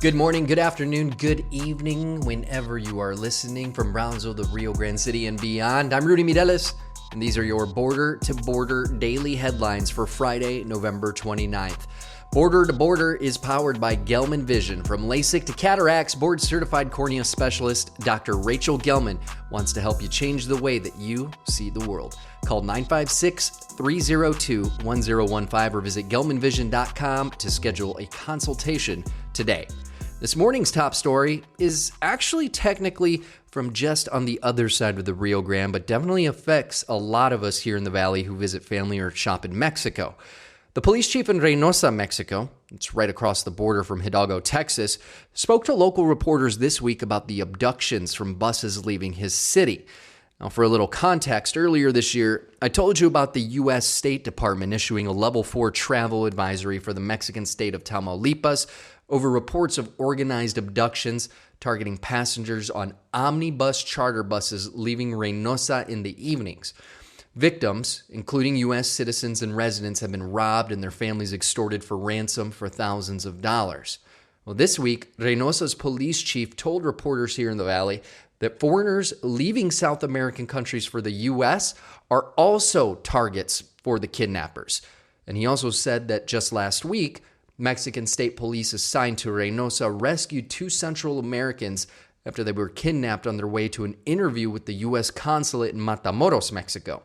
Good morning, good afternoon, good evening, whenever you are listening from Brownsville to Rio Grande City and beyond. I'm Rudy Mireles, and these are your Border to Border daily headlines for Friday, November 29th. Border to Border is powered by Gelman Vision. From LASIK to cataracts, board-certified cornea specialist Dr. Rachel Gelman wants to help you change the way that you see the world. Call 956-302-1015 or visit gelmanvision.com to schedule a consultation today. This morning's top story is actually technically from just on the other side of the Rio Grande, but definitely affects a lot of us here in the valley who visit family or shop in Mexico. The police chief in Reynosa, Mexico, it's right across the border from Hidalgo, Texas, spoke to local reporters this week about the abductions from buses leaving his city. Now, for a little context, earlier this year, I told you about the U.S. State Department issuing a Level 4 travel advisory for the Mexican state of Tamaulipas over reports of organized abductions targeting passengers on omnibus charter buses leaving Reynosa in the evenings. Victims, including U.S. citizens and residents, have been robbed and their families extorted for ransom for thousands of dollars. Well, this week, Reynosa's police chief told reporters here in the valley that foreigners leaving South American countries for the U.S. are also targets for the kidnappers. And he also said that just last week, Mexican state police assigned to Reynosa rescued two Central Americans after they were kidnapped on their way to an interview with the U.S. consulate in Matamoros, Mexico.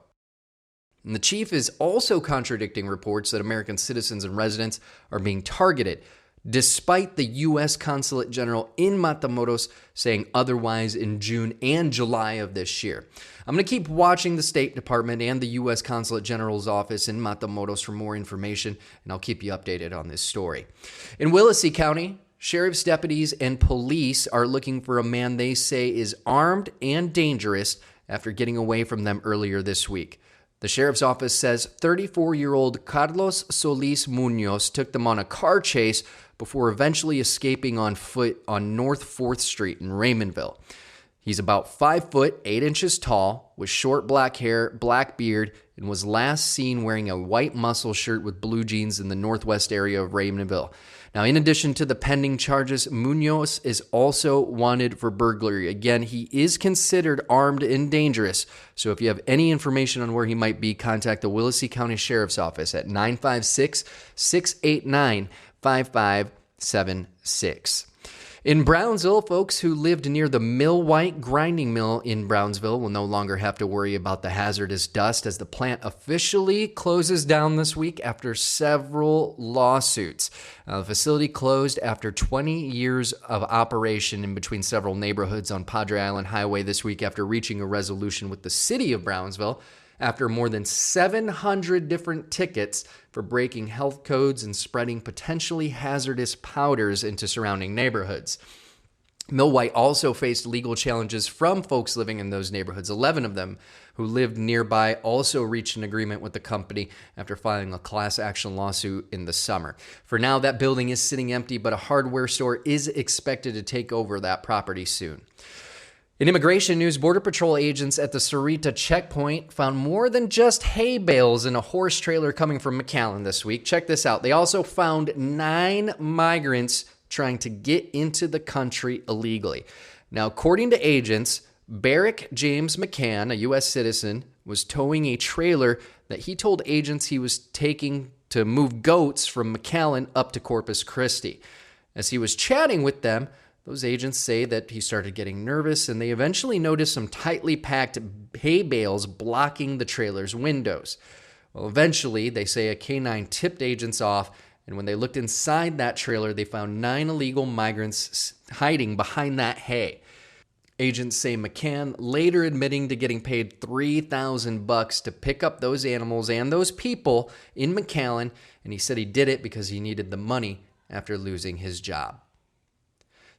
And the chief is also contradicting reports that American citizens and residents are being targeted, despite the U.S. Consulate General in Matamoros saying otherwise in June and July of this year. I'm going to keep watching the State Department and the U.S. Consulate General's office in Matamoros for more information, and I'll keep you updated on this story. In Willacy County, sheriff's deputies and police are looking for a man they say is armed and dangerous after getting away from them earlier this week. The sheriff's office says 34-year-old Carlos Solis Munoz took them on a car chase before eventually escaping on foot on North 4th Street in Raymondville. He's about 5 foot 8 inches tall, with short black hair, black beard, and was last seen wearing a white muscle shirt with blue jeans in the northwest area of Raymondville. Now, in addition to the pending charges, Munoz is also wanted for burglary. Again, he is considered armed and dangerous, so if you have any information on where he might be, contact the Willacy County Sheriff's Office at 956-689-5576. In Brownsville, folks who lived near the Millwhite grinding mill in Brownsville will no longer have to worry about the hazardous dust as the plant officially closes down this week after several lawsuits. The facility closed after 20 years of operation in between several neighborhoods on Padre Island Highway this week after reaching a resolution with the city of Brownsville after more than 700 different tickets for breaking health codes and spreading potentially hazardous powders into surrounding neighborhoods. Millwhite also faced legal challenges from folks living in those neighborhoods. 11 of them who lived nearby also reached an agreement with the company after filing a class action lawsuit in the summer. For now, that building is sitting empty, but a hardware store is expected to take over that property soon. In immigration news, Border Patrol agents at the Sarita checkpoint found more than just hay bales in a horse trailer coming from McAllen this week. Check this out. They also found 9 migrants trying to get into the country illegally. Now, according to agents, Barrick James McCann, a U.S. citizen, was towing a trailer that he told agents he was taking to move goats from McAllen up to Corpus Christi. As he was chatting with them, those agents say that he started getting nervous and they eventually noticed some tightly packed hay bales blocking the trailer's windows. Well, eventually, they say a canine tipped agents off, and when they looked inside that trailer, they found 9 illegal migrants hiding behind that hay. Agents say McCann later admitting to getting paid $3,000 to pick up those animals and those people in McAllen, and he said he did it because he needed the money after losing his job.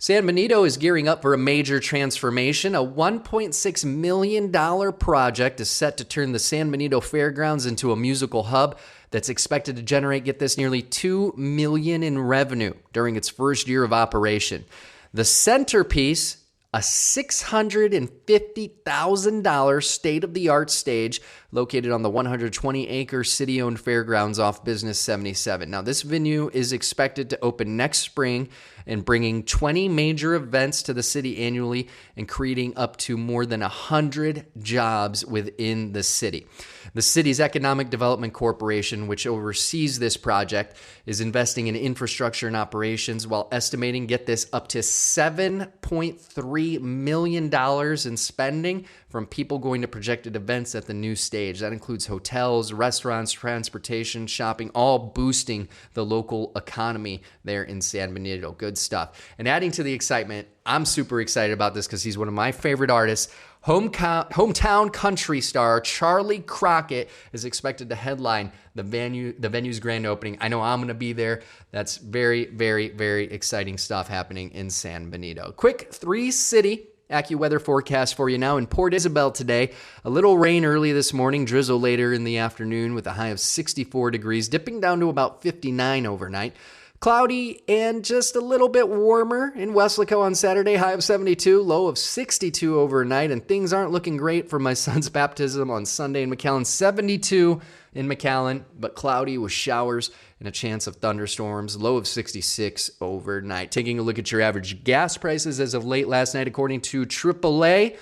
San Benito is gearing up for a major transformation. A $1.6 million project is set to turn the San Benito Fairgrounds into a musical hub that's expected to generate, get this, nearly $2 million in revenue during its first year of operation. The centerpiece a $650,000 state-of-the-art stage located on the 120-acre city-owned fairgrounds off Business 77. Now, this venue is expected to open next spring and bringing 20 major events to the city annually and creating up to more than 100 jobs within the city. The city's Economic Development Corporation, which oversees this project, is investing in infrastructure and operations while estimating, get this, up to $7.3 million in spending from people going to projected events at the new stage. That includes hotels, restaurants, transportation, shopping, all boosting the local economy there in San Benito. Good stuff. And adding to the excitement, I'm super excited about this because he's one of my favorite artists. Hometown country star Charley Crockett is expected to headline the venue's grand opening. I know I'm going to be there. That's very, very, very exciting stuff happening in San Benito. Quick 3-city AccuWeather forecast for you now. In Port Isabel today, a little rain early this morning, drizzle later in the afternoon with a high of 64 degrees, dipping down to about 59 overnight. Cloudy and just a little bit warmer in Weslaco on Saturday, high of 72, low of 62 overnight, and things aren't looking great for my son's baptism on Sunday in McAllen, 72 in McAllen, but cloudy with showers and a chance of thunderstorms, low of 66 overnight. Taking a look at your average gas prices as of late last night, according to AAA,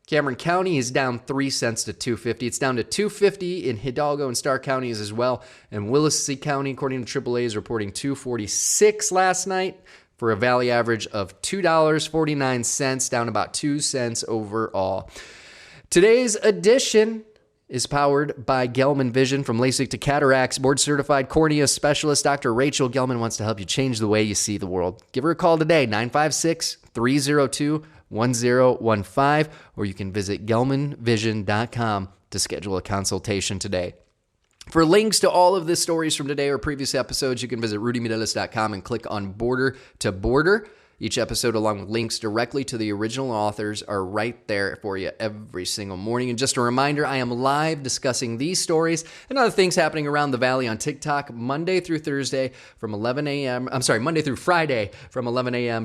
Cameron County is down 3 cents to $2.50. It's down to $2.50 in Hidalgo and Starr counties as well. And Willacy County, according to AAA, is reporting $2.46 last night for a valley average of $2.49, down about 2 cents overall. Today's edition is powered by Gelman Vision. From LASIK to cataracts, board-certified cornea specialist Dr. Rachel Gelman wants to help you change the way you see the world. Give her a call today, 956-302-1015, or you can visit gelmanvision.com to schedule a consultation today. For links to all of the stories from today or previous episodes, you can visit rudymireles.com and click on Border to Border. Each episode, along with links directly to the original authors, are right there for you every single morning. And just a reminder, I am live discussing these stories and other things happening around the valley on TikTok Monday through Friday from 11 a.m.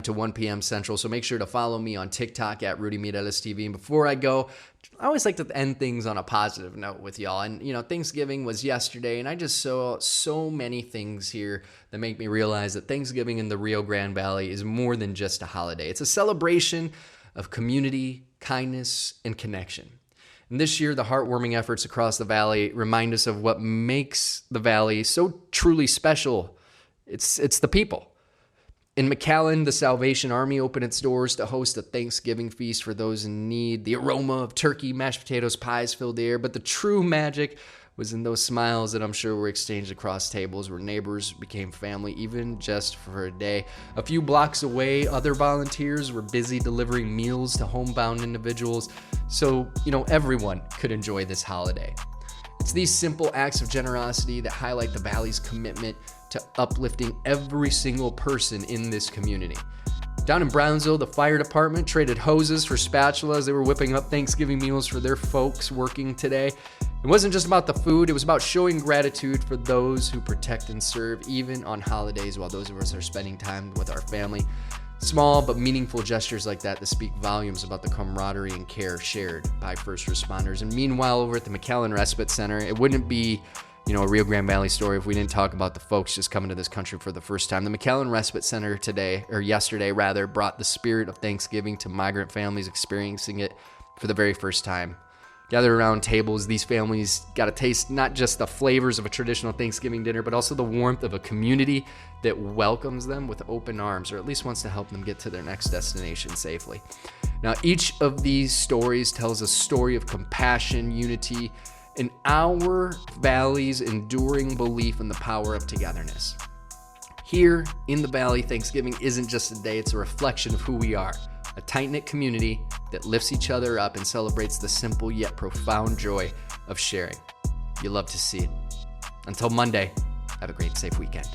to 1 p.m. Central. So make sure to follow me on TikTok at Rudy Mireles TV. And before I go, I always like to end things on a positive note with y'all. And, Thanksgiving was yesterday, and I just saw so many things here that make me realize that Thanksgiving in the Rio Grande Valley is more than just a holiday. It's a celebration of community, kindness, and connection. And this year, the heartwarming efforts across the valley remind us of what makes the valley so truly special. It's the people. In McAllen, the Salvation Army opened its doors to host a Thanksgiving feast for those in need. The aroma of turkey, mashed potatoes, pies filled the air, but the true magic was in those smiles that I'm sure were exchanged across tables where neighbors became family, even just for a day. A few blocks away, other volunteers were busy delivering meals to homebound individuals so, everyone could enjoy this holiday. It's these simple acts of generosity that highlight the Valley's commitment to uplifting every single person in this community. Down in Brownsville, the fire department traded hoses for spatulas. They were whipping up Thanksgiving meals for their folks working today. It wasn't just about the food, it was about showing gratitude for those who protect and serve, even on holidays while those of us are spending time with our family. Small but meaningful gestures like that speak volumes about the camaraderie and care shared by first responders. And meanwhile, over at the McAllen Respite Center, it wouldn't be a Rio Grande Valley story if we didn't talk about the folks just coming to this country for the first time. The McAllen Respite Center yesterday brought the spirit of Thanksgiving to migrant families experiencing it for the very first time. Gathered around tables, these families got to taste not just the flavors of a traditional Thanksgiving dinner, but also the warmth of a community that welcomes them with open arms, or at least wants to help them get to their next destination safely. Now, each of these stories tells a story of compassion, unity, and our valley's enduring belief in the power of togetherness. Here in the valley, Thanksgiving isn't just a day, it's a reflection of who we are. A tight-knit community that lifts each other up and celebrates the simple yet profound joy of sharing. You love to see it. Until Monday, have a great, safe weekend.